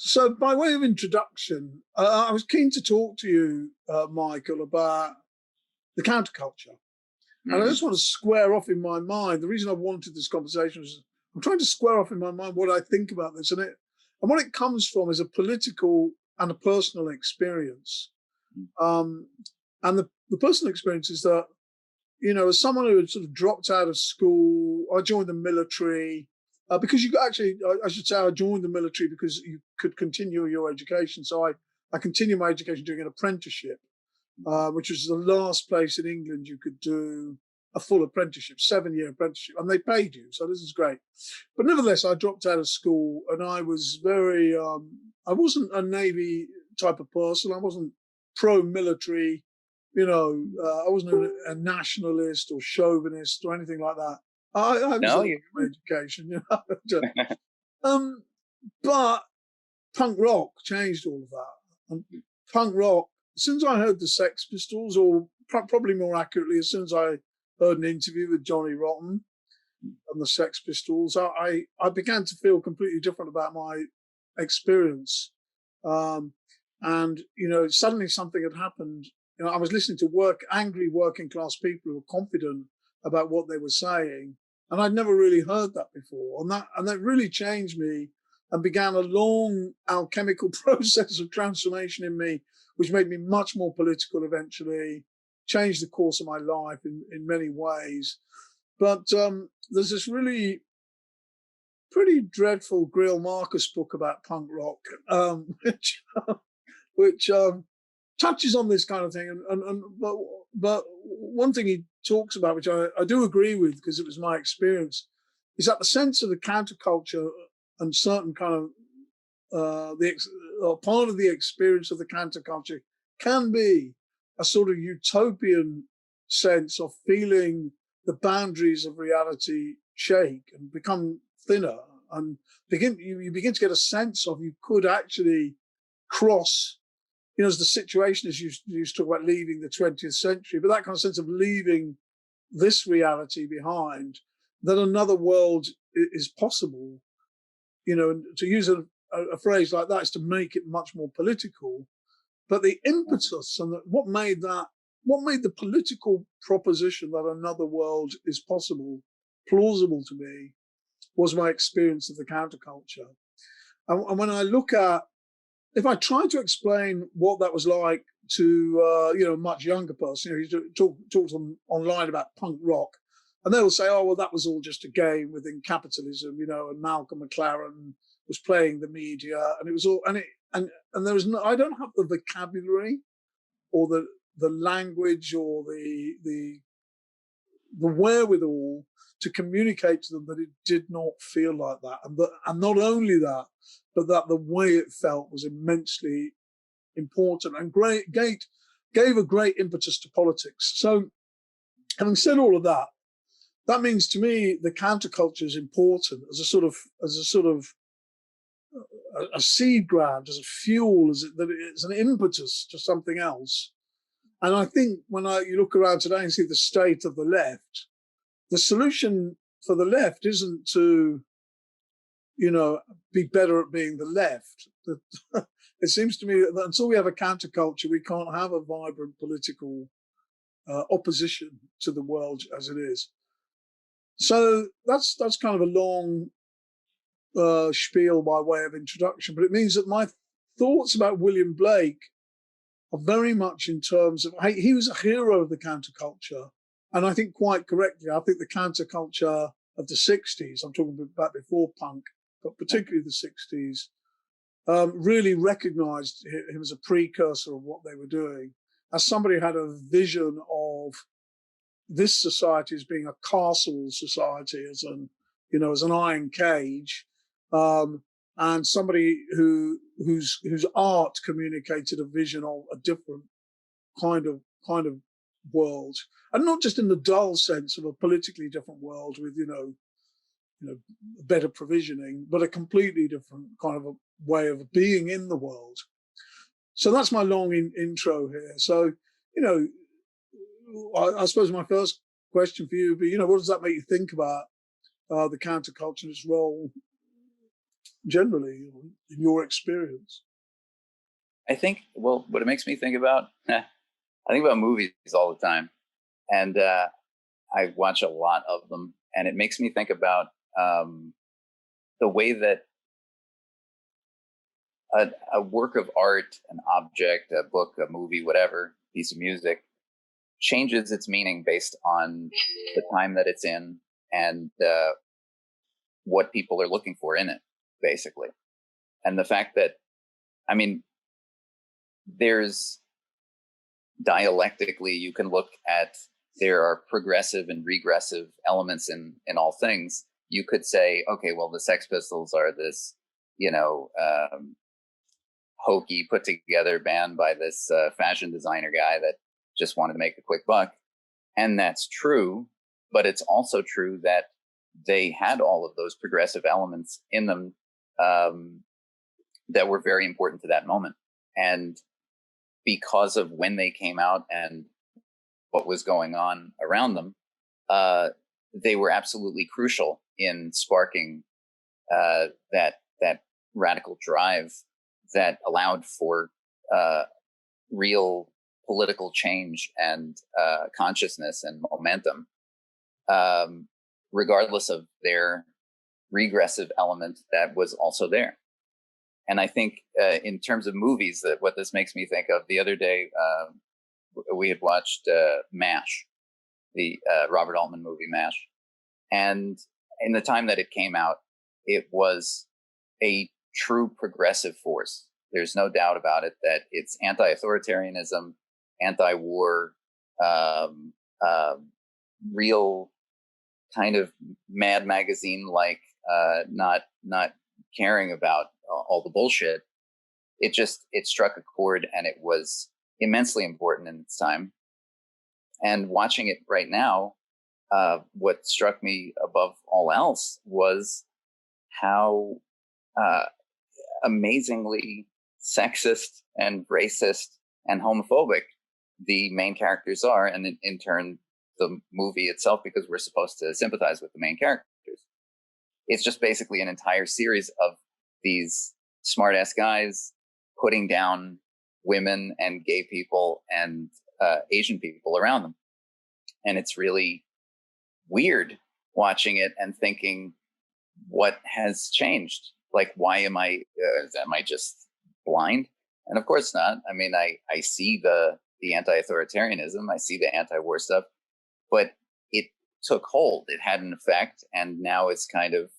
So, by way of introduction, I was keen to talk to you, Michael, about the counterculture. And I Hmm. just want to square off in my mind. The reason I wanted this conversation is I'm trying to square off in my mind what I think about this. And what it comes from is a political and a personal experience. Um, and the personal experience is that, as someone who had sort of dropped out of school, I joined the military because you actually, I should say, I joined the military because you could continue your education. So I continued my education doing an apprenticeship, which was the last place in England you could do a full apprenticeship, 7-year apprenticeship, and they paid you. So this is great. But nevertheless, I dropped out of school, and I was very, I wasn't a Navy type of person. I wasn't pro-military. I wasn't a nationalist or chauvinist or anything like that. I was No, a you. education, um, but punk rock changed all of that. And punk rock, as soon as I heard the Sex Pistols, or probably more accurately, as soon as I heard an interview with Johnny Rotten and the Sex Pistols, I began to feel completely different about my experience. Um, and, suddenly something had happened. I was listening to angry working class people who were confident about what they were saying. And I'd never really heard that before. And that really changed me and began a long alchemical process of transformation in me, which made me much more political eventually, changed the course of my life in many ways. But there's this really pretty dreadful Greil Marcus book about punk rock, which touches on this kind of thing. But one thing he talks about, which I do agree with because it was my experience, is that the sense of the counterculture and certain kind of part of the experience of the counterculture can be a sort of utopian sense of feeling the boundaries of reality shake and become thinner, and you begin to get a sense of you could actually cross, as the situation is used to talk about leaving the 20th century, but that kind of sense of leaving this reality behind, that another world is possible. And to use a phrase like that is to make it much more political. But the impetus and what made the political proposition that another world is possible plausible to me was my experience of the counterculture. And when I look at, if I try to explain what that was like to a much younger person, you talk to them online about punk rock, and they will say, "Oh, well, that was all just a game within capitalism," and Malcolm McLaren was playing the media, and it was all, and there was no, I don't have the vocabulary or the language or the wherewithal to communicate to them that it did not feel like that, and not only that, but that the way it felt was immensely important and gave a great impetus to politics. So, having said all of that, that means to me the counterculture is important as a sort of a seed ground, as a fuel, that it's an impetus to something else. And I think when you look around today and see the state of the left, the solution for the left isn't to, be better at being the left. It seems to me that until we have a counterculture, we can't have a vibrant political opposition to the world as it is. So that's kind of a long spiel by way of introduction, but it means that my thoughts about William Blake are very much in terms of he was a hero of the counterculture, and I think quite correctly. I think the counterculture of the 60s, I'm talking about before punk, but particularly the 60s, really recognized him as a precursor of what they were doing, as somebody who had a vision of this society as being a castle society, as an iron cage, and somebody whose art communicated a vision of a different kind of world, and not just in the dull sense of a politically different world with better provisioning, but a completely different kind of a way of being in the world. So that's my long intro here. So, I suppose my first question for you would be, what does that make you think about the counterculture and its role, generally in your experience? I think, well, what it makes me think about, I think about movies all the time. And I watch a lot of them. And it makes me think about the way that a work of art, an object, a book, a movie, whatever, piece of music, changes its meaning based on the time that it's in and what people are looking for in it, basically. And the fact that, I mean, there's dialectically, you can look at, there are progressive and regressive elements in all things. You could say, okay, well, the Sex Pistols are this, hokey, put together band by this fashion designer guy that just wanted to make a quick buck. And that's true, but it's also true that they had all of those progressive elements in them that were very important to that moment. And because of when they came out and what was going on around them, they were absolutely crucial in sparking that radical drive that allowed for real political change and consciousness and momentum, regardless of their regressive element that was also there. And I think in terms of movies, that what this makes me think of, the other day, we had watched MASH, the Robert Altman movie MASH. And in the time that it came out, it was a true progressive force. There's no doubt about it that it's anti-authoritarianism, anti-war, real kind of Mad Magazine-like, not caring about all the bullshit. It struck a chord, and it was immensely important in its time. And watching it right now, what struck me above all else was how amazingly sexist and racist and homophobic the main characters are, and in turn the movie itself, because we're supposed to sympathize with the main characters. It's just basically an entire series of these smart-ass guys putting down women and gay people and Asian people around them. And it's really weird watching it and thinking, what has changed? Like, why am I just blind? And of course not. I mean, I see the anti-authoritarianism, I see the anti-war stuff, but it took hold. It had an effect, and now it's kind of,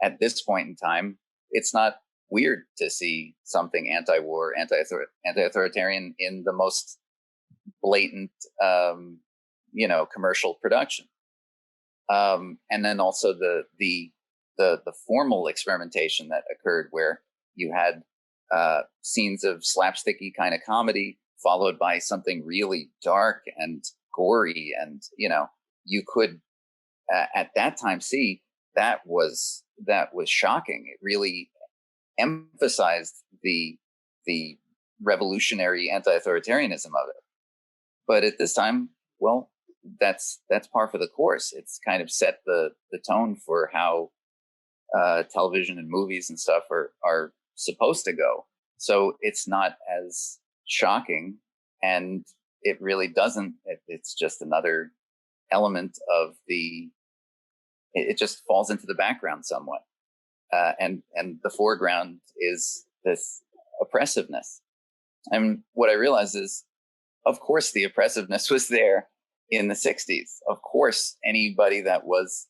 at this point in time, it's not weird to see something anti-war, anti-authoritarian in the most blatant, commercial production. And then also the formal experimentation that occurred, where you had scenes of slapsticky kind of comedy followed by something really dark and gory, and you could at that time see that was shocking. It really emphasized the revolutionary anti-authoritarianism of it. But at this time, well, that's par for the course. It's kind of set the tone for how television and movies and stuff are supposed to go. So it's not as shocking, and it really doesn't. It's just another element of it just falls into the background somewhat. And the foreground is this oppressiveness. And what I realized is, of course, the oppressiveness was there in the 60s. Of course, anybody that was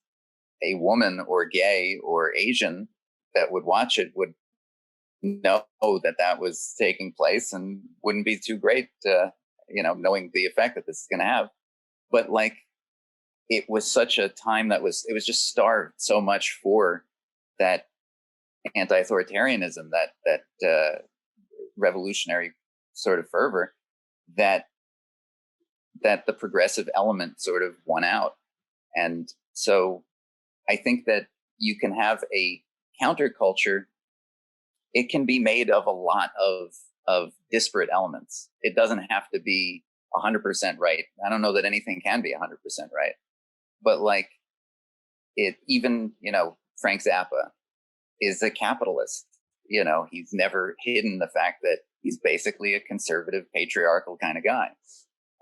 a woman or gay or Asian that would watch it would know that was taking place, and wouldn't be too great, knowing the effect that this is going to have. But it was such a time it was just starved so much for that anti-authoritarianism, that revolutionary sort of fervor, that the progressive element sort of won out. And so I think that you can have a counterculture. It can be made of a lot of disparate elements. It doesn't have to be 100% right. I don't know that anything can be 100% right, but even Frank Zappa, is a capitalist. You know, he's never hidden the fact that he's basically a conservative, patriarchal kind of guy.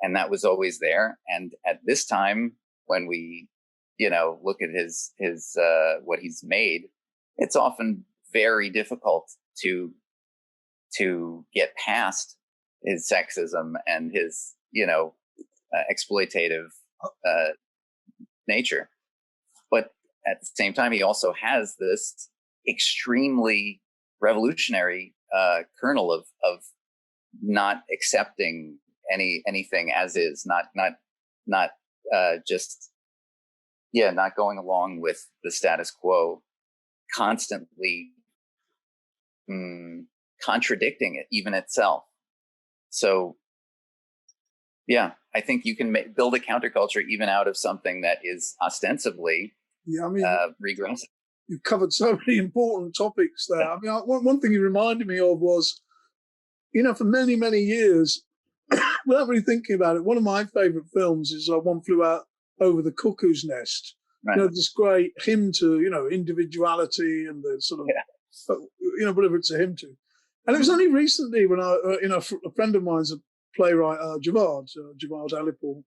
And that was always there. And at this time, when we, you know, look at his what he's made, it's often very difficult to get past his sexism and his, you know, exploitative nature. But at the same time, he also has this extremely revolutionary kernel of not accepting anything as is, not just not going along with the status quo, constantly contradicting it, even itself. So yeah, I think you can build a counterculture even out of something that is ostensibly regressive. You've covered so many important topics there. I mean, one thing you reminded me of was, you know, for many, many years, without really thinking about it, one of my favorite films is One Flew Out Over the Cuckoo's Nest. Right. You know, this great hymn to, you know, individuality and the sort of, you know, whatever it's a hymn to. And it was only recently when I, you know, a friend of mine's a playwright, Javad Alipur,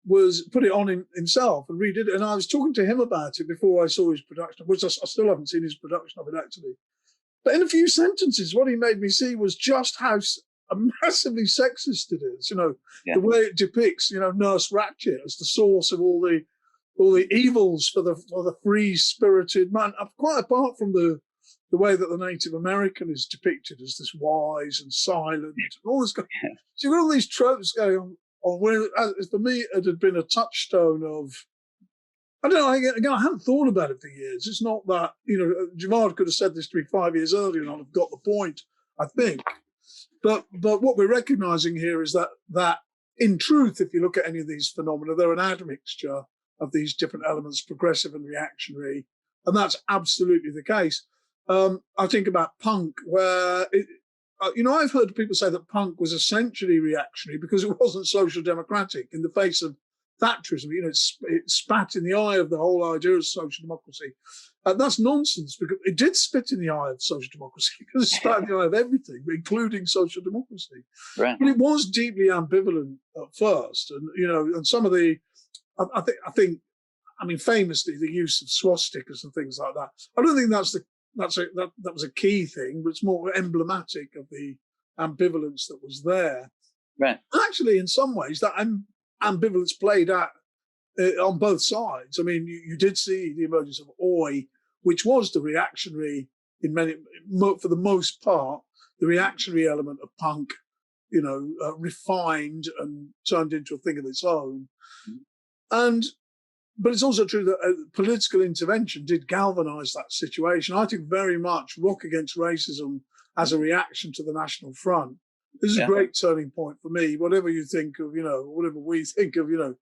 was put it on himself and redid it. And I was talking to him about it before I saw his production, which I still haven't seen his production of it actually. But in a few sentences, what he made me see was just how massively sexist it is. You know, the way it depicts, you know, Nurse Ratched as the source of all the evils for the free-spirited man. Quite apart from the way that the Native American is depicted as this wise and silent and all this. So you've got all these tropes going on where, for me, it had been a touchstone of, I don't know, again, I haven't thought about it for years. It's not that, you know, Javad could have said this to me 5 years earlier and I'd have got the point, I think. But what we're recognizing here is that in truth, if you look at any of these phenomena, they're an admixture of these different elements, progressive and reactionary. And that's absolutely the case. I think about punk, where, you know, I've heard people say that punk was essentially reactionary because it wasn't social democratic in the face of Thatcherism. You know, it spat in the eye of the whole idea of social democracy. That's nonsense, because it did spit in the eye of social democracy because it spat in the eye of everything, including social democracy. Right. But it was deeply ambivalent at first. And, you know, and some of the, I think, famously, the use of swastikas and things like that. I don't think that was a key thing, but it's more emblematic of the ambivalence that was there. Right. Actually, in some ways, that ambivalence played out on both sides. I mean, you did see the emergence of Oi, which was the reactionary, for the most part, the reactionary element of punk, you know, refined and turned into a thing of its own. But it's also true that political intervention did galvanize that situation. I think very much Rock Against Racism as a reaction to the National Front. This is a great turning point for me. Whatever you think of, you know, whatever we think of, you know,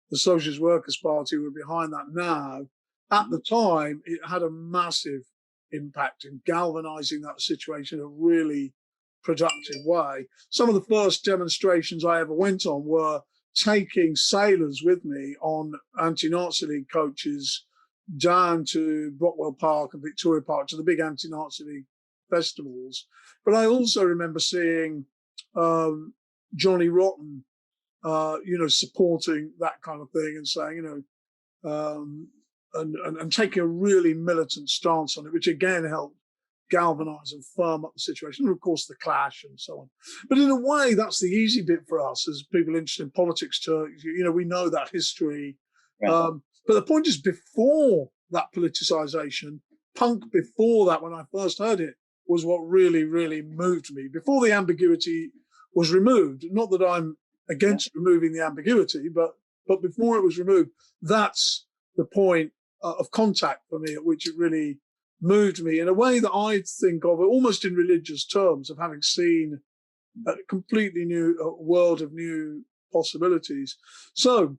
the Socialist Workers' Party were behind that now. At the time, it had a massive impact in galvanizing that situation in a really productive way. Some of the first demonstrations I ever went on were taking sailors with me on anti-Nazi League coaches down to Brockwell Park and Victoria Park to the big anti-Nazi League festivals. But I also remember seeing Johnny Rotten, you know, supporting that kind of thing and saying, you know, and taking a really militant stance on it, which again helped galvanize and firm up the situation. And of course, the clash and so on. But in a way, that's the easy bit for us as people interested in politics to, you know, we know that history. Right. But the point is, before that politicization, punk before that, when I first heard it, was what really, really moved me. Before the ambiguity was removed, not that I'm against removing the ambiguity, but before it was removed, that's the point of contact for me at which it really moved me in a way that I think of almost in religious terms, of having seen a completely new world of new possibilities. So,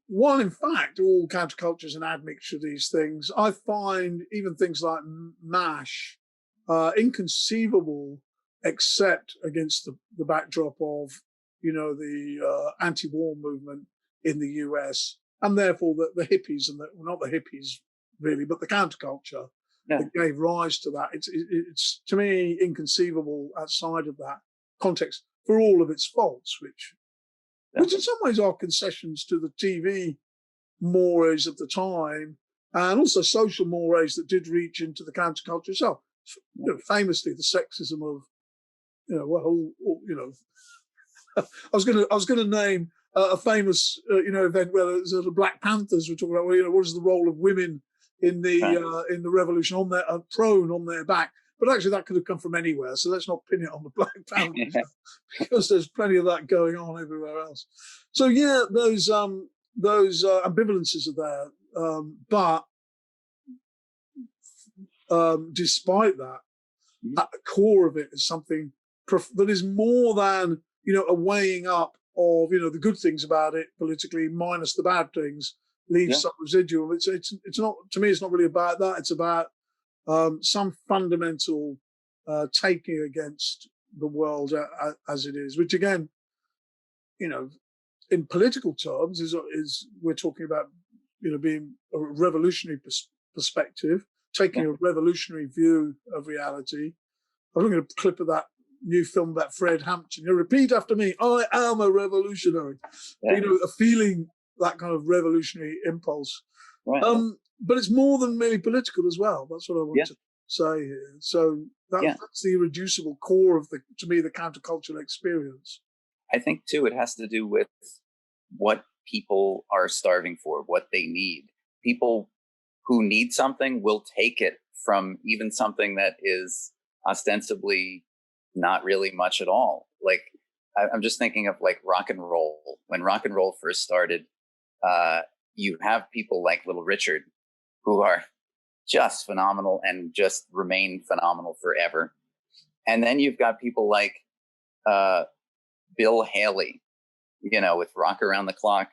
while in fact all countercultures and admixture of these things, I find even things like MASH inconceivable, except against the backdrop of, you know, the anti-war movement in the US, and therefore the hippies and not the hippies really, but the counterculture that gave rise to that. It's to me inconceivable outside of that context for all of its faults, which in some ways are concessions to the TV mores of the time, and also social mores that did reach into the counterculture itself. Famously, the sexism of, I was going to name a famous, event where the Black Panthers were talking about, what is the role of women in the revolution, on their prone on their back. But actually, that could have come from anywhere. So let's not pin it on the Black Panthers because there's plenty of that going on everywhere else. So yeah, those ambivalences are there, but despite that, at the core of it is something that is more than a weighing up of the good things about it politically minus the bad things, leaves some residual. It's not, to me, it's not really about that. It's about some fundamental taking against the world as it is, which again, in political terms is we're talking about being a revolutionary perspective, taking a revolutionary view of reality. I'm looking at a clip of that new film about Fred Hampton. Repeat after me: I am a revolutionary. Feeling that kind of revolutionary impulse. Right. But it's more than merely political as well. That's what I want to say here. So that's the irreducible core of to me, the countercultural experience. I think too, it has to do with what people are starving for, what they need. People who need something will take it from even something that is ostensibly not really much at all. Like, I'm just thinking of like rock and roll. When rock and roll first started, you have people like Little Richard who are just phenomenal and just remain phenomenal forever. And then you've got people like Bill Haley, with Rock Around the Clock.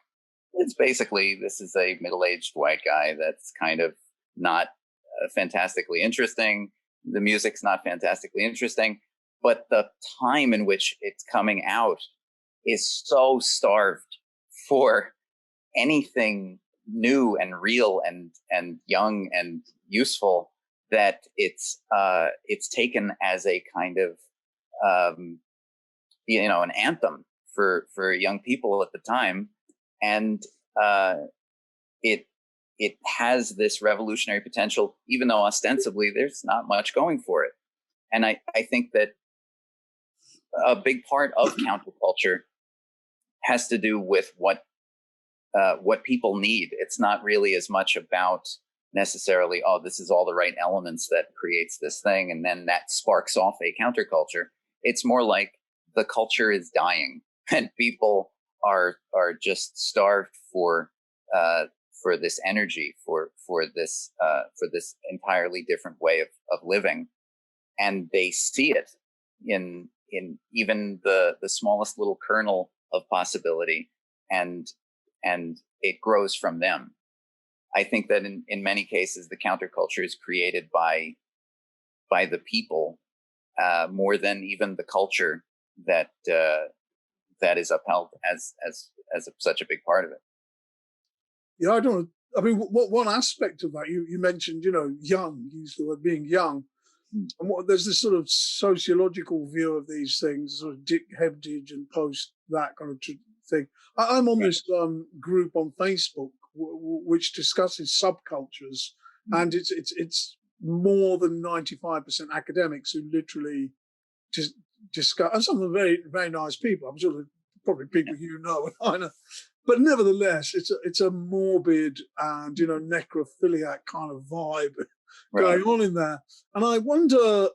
It's basically, this is a middle-aged white guy that's kind of not fantastically interesting. The music's not fantastically interesting, but the time in which it's coming out is so starved for anything new and real and young and useful that it's taken as a kind of an anthem for young people at the time, and it has this revolutionary potential, even though ostensibly there's not much going for it. And I think that a big part of counterculture has to do with what people need. It's not really as much about necessarily, this is all the right elements that creates this thing, and then that sparks off a counterculture. It's more like the culture is dying, and people are just starved for this energy, for this entirely different way of living, and they see it in even the smallest little kernel of possibility, and it grows from them. I think that in many cases the counterculture is created by the people more than even the culture that is upheld as such a big part of it. Yeah, I mean, one aspect of that, you mentioned, young, you used the word being young. And there's this sort of sociological view of these things, sort of Dick Hebdige and post that kind of thing. I'm on this group on Facebook which discusses subcultures, and it's more than 95% academics who literally just discuss, and some of them very, very nice people. I'm sure they're probably people and I know. But nevertheless, it's a morbid and necrophiliac kind of vibe going on in there. And I wonder,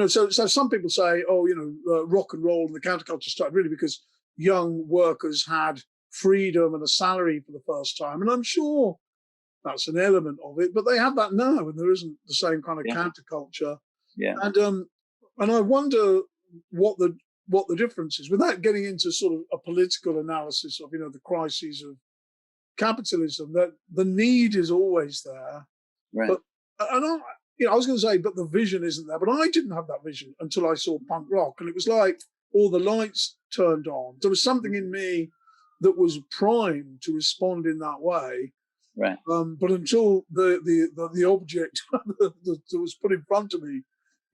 so some people say, rock and roll and the counterculture started really because young workers had freedom and a salary for the first time. And I'm sure that's an element of it, but they have that now, and there isn't the same kind of counterculture. Yeah. And I wonder what the difference is, without getting into sort of a political analysis of the crises of capitalism. That the need is always there, right? But I was going to say, but the vision isn't there. But I didn't have that vision until I saw punk rock, and it was like all the lights turned on. There was something in me that was primed to respond in that way, Right. But until the object that was put in front of me,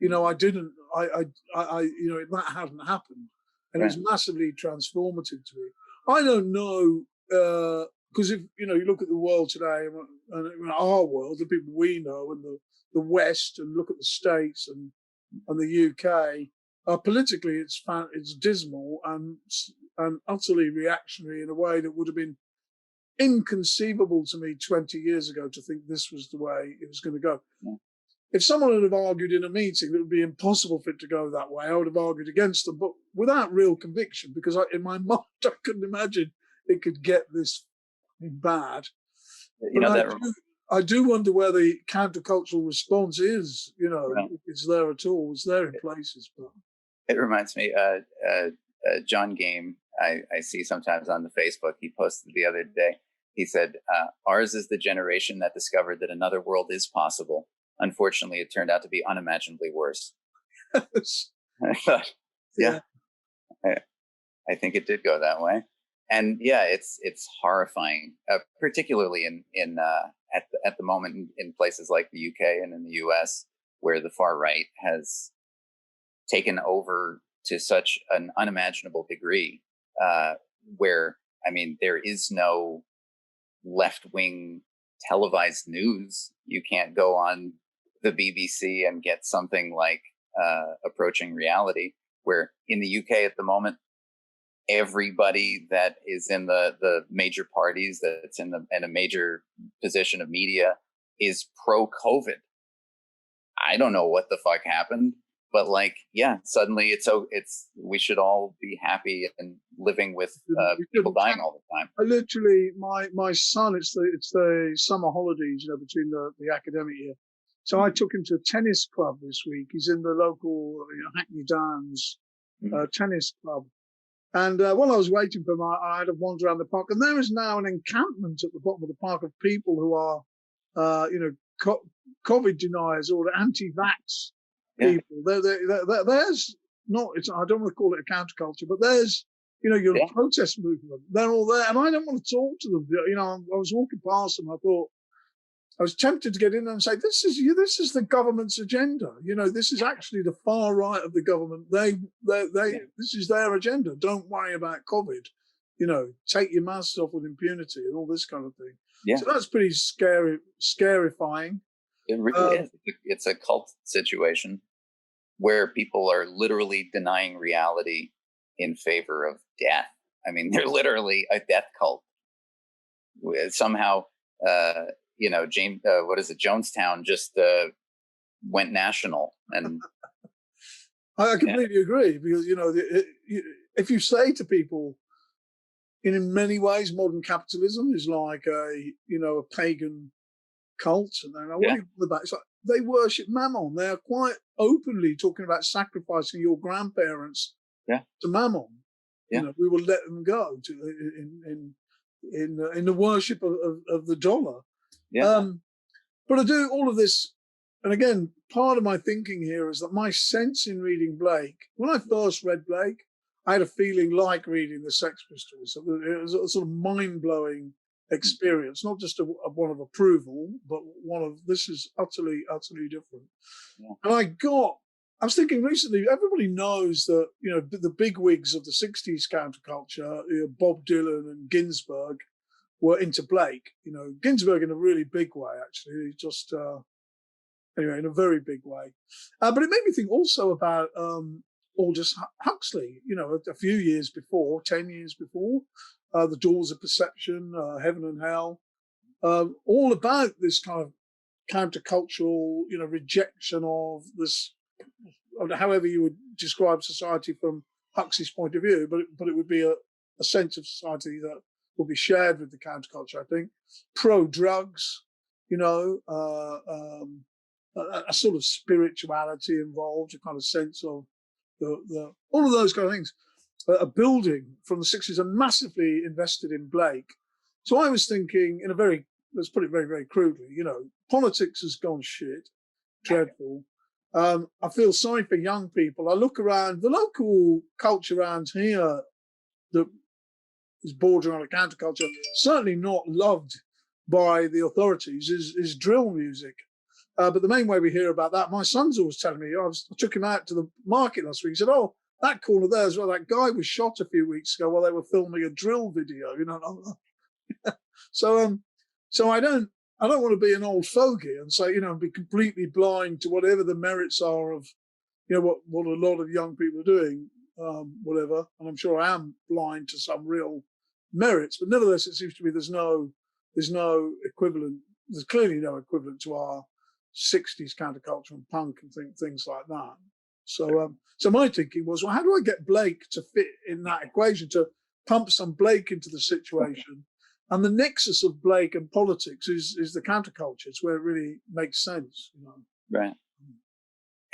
I didn't. That hadn't happened, and it Right. was massively transformative to me. I don't know, because if you look at the world today, and our world, the people we know, and the West, and look at the States and the UK, politically it's dismal and utterly reactionary in a way that would have been inconceivable to me 20 years ago to think this was the way it was going to go. Yeah. If someone had have argued in a meeting that it would be impossible for it to go that way, I would have argued against them, but without real conviction, because in my mind, I couldn't imagine it could get this bad. But I do wonder where the countercultural response is, Right. if it's there at all. It's there in places. But It reminds me, John Game, I see sometimes on the Facebook, he posted the other day, he said, ours is the generation that discovered that another world is possible. Unfortunately, it turned out to be unimaginably worse. I thought, yeah, I think it did go that way. And yeah, it's horrifying, particularly at the moment in places like the UK and in the US, where the far right has taken over to such an unimaginable degree, where, I mean, there is no left-wing televised news. You can't go on the BBC and get something like Approaching Reality, where in the UK at the moment, everybody that is in the major parties, that's in a major position of media, is pro-COVID. I don't know what the fuck happened, but suddenly we should all be happy and living with people dying all the time. I literally, my son, it's the summer holidays, between the academic year. So I took him to a tennis club this week. He's in the local Hackney Downs tennis club. And while I was waiting for him, I had a wander around the park, and there is now an encampment at the bottom of the park of people who are, COVID deniers or anti-vax people. There's not. I don't want to call it a counterculture, but there's your protest movement. They're all there, and I don't want to talk to them. I was walking past them. I thought I was tempted to get in there and say, "This is the government's agenda. This is actually the far right of the government. This is their agenda. Don't worry about COVID. Take your masks off with impunity and all this kind of thing." Yeah. So that's pretty scarifying. It really is. It's a cult situation where people are literally denying reality in favor of death. I mean, they're literally a death cult. Somehow, James, what is it? Jonestown just went national, and I completely agree, because if you say to people, in many ways, modern capitalism is like a pagan cult, and they're like, what are you talking about? It's like they worship Mammon. They are quite openly talking about sacrificing your grandparents to Mammon. Yeah. We will let them go in the worship of the dollar. Yeah. But I do all of this, and again, part of my thinking here is that my sense in reading Blake, when I first read Blake, I had a feeling like reading the Sex Pistols. It was a sort of mind-blowing experience, not just one of approval, but one of, this is utterly, utterly different. Yeah. And I was thinking recently, everybody knows that, the bigwigs of the 60s counterculture, Bob Dylan and Ginsberg, were into Blake. Ginsberg in a really big way, actually, just, anyway, in a very big way. But it made me think also about Aldous Huxley, a few years before, 10 years before, The Doors of Perception, Heaven and Hell, all about this kind of countercultural, rejection of this, however you would describe society from Huxley's point of view, but it would be a sense of society that will be shared with the counterculture, I think. Pro-drugs, a sort of spirituality involved, a kind of sense of the all of those kind of things. A building from the 60s and massively invested in Blake. So I was thinking, let's put it very, very crudely, politics has gone shit, dreadful. I feel sorry for young people. I look around, the local culture around here that is bordering on a counterculture, certainly not loved by the authorities is drill music. But the main way we hear about that, my son's always telling me, I took him out to the market last week. He said, oh, that corner there as well, that guy was shot a few weeks ago while they were filming a drill video, you know. So I don't want to be an old fogey and say, you know, be completely blind to whatever the merits are of, you know, what a lot of young people are doing, whatever. And I'm sure I am blind to some real merits, but nevertheless, it seems to me there's no equivalent. There's clearly no equivalent to our 60s counterculture and punk and things like that. So, so my thinking was, well, how do I get Blake to fit in that equation, to pump some Blake into the situation? And the nexus of Blake and politics is the counterculture. It's where it really makes sense, you know. Right.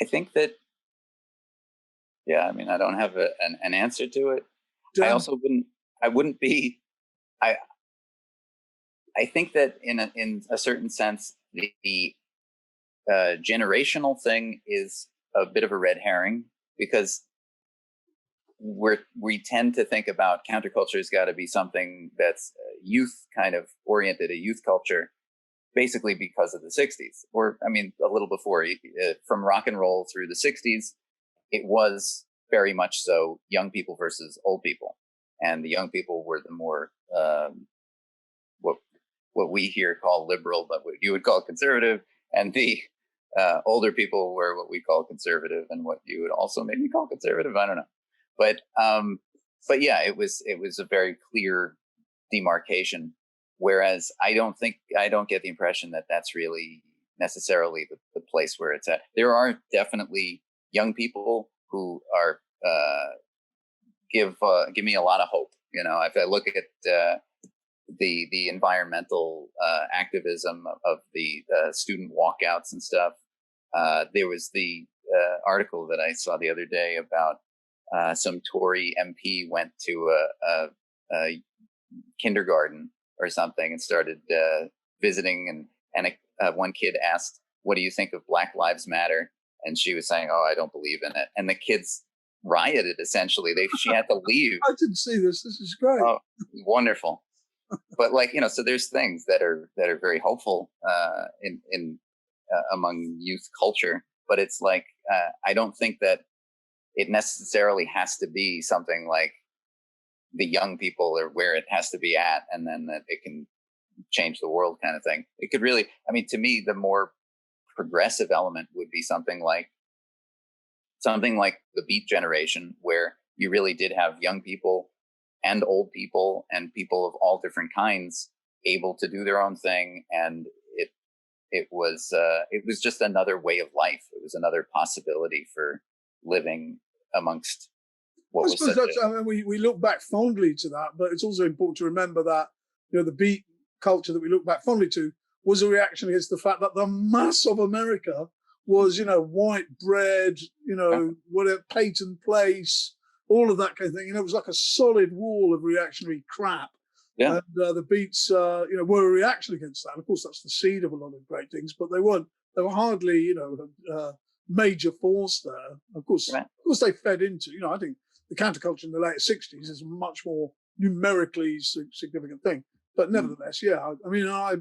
I think that, yeah, I mean, I don't have an answer to it. I also wouldn't be, I think that in a certain sense, the generational thing is a bit of a red herring, because we tend to think about counterculture has got to be something that's youth kind of oriented, a youth culture, basically because of the 60s, or I mean, a little before, from rock and roll through the 60s, it was very much so young people versus old people. And the young people were the more, what we here call liberal, but what you would call conservative. And the older people were what we call conservative, and what you would also maybe call conservative. I don't know. But yeah, it was a very clear demarcation. Whereas I don't get the impression that that's really necessarily the place where it's at. There are definitely young people who are give me a lot of hope. You know, if I look at the environmental activism of the student walkouts and stuff, there was the article that I saw the other day about some Tory MP went to a kindergarten or something and started visiting, and one kid asked, "What do you think of Black Lives Matter?" And she was saying, "Oh, I don't believe in it." And the kids rioted, essentially. She had to leave. I didn't see this. This is great. Oh, wonderful. But like, you know, so there's things that are very hopeful in among youth culture, but it's like I don't think that it necessarily has to be something like the young people or where it has to be at, and then that it can change the world kind of thing. It could really, I mean, to me, the more progressive element would be something like the Beat Generation, where you really did have young people and old people and people of all different kinds able to do their own thing. And it was just another way of life. It was another possibility for living amongst what was such I mean, we look back fondly to that, but it's also important to remember that, you know, the beat culture that we look back fondly to was a reaction against the fact that the mass of America was, you know, white bread, you know, whatever, Peyton Place, all of that kind of thing. You know, it was like a solid wall of reactionary crap. Yeah. And the Beats, you know, were a reaction against that. Of course, that's the seed of a lot of great things, but they were hardly, you know, major force there. Of course, they fed into, you know, I think the counterculture in the late 60s is a much more numerically significant thing. But nevertheless, yeah, I mean, I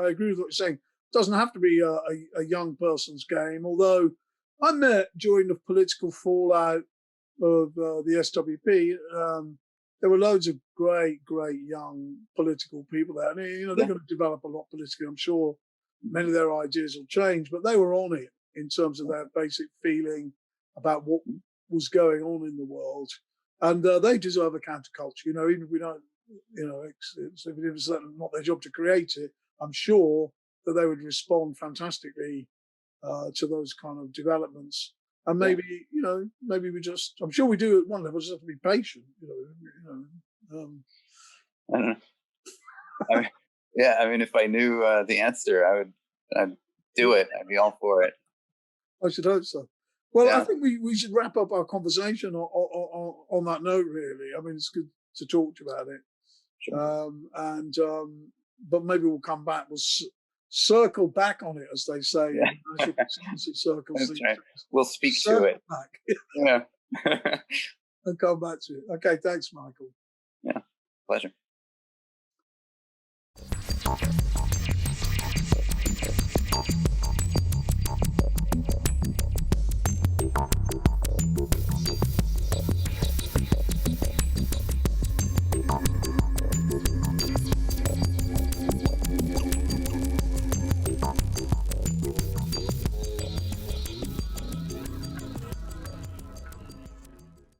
agree with what you're saying. It doesn't have to be a young person's game, although I met during the political fallout of the SWP, there were loads of great young political people there. And, you know, they're going to develop a lot politically. I'm sure many of their ideas will change, but they were on it in terms of their basic feeling about what was going on in the world. And they deserve a counterculture, you know, even if we don't, you know, if it was not their job to create it, I'm sure that they would respond fantastically to those kind of developments. And maybe, you know, maybe I'm sure we do at one level, just have to be patient, you know. I don't know. Yeah, I mean, if I knew the answer, I'd do it. I'd be all for it. I should hope so. Well, I think we should wrap up our conversation on that note, really. I mean, it's good to talk to you about it. Sure. But maybe we'll come back. We'll circle back on it, as they say. Yeah. Circles. That's right. We'll speak to it. Back. Yeah. I'll come back to it. Okay, thanks, Michael. Yeah, pleasure.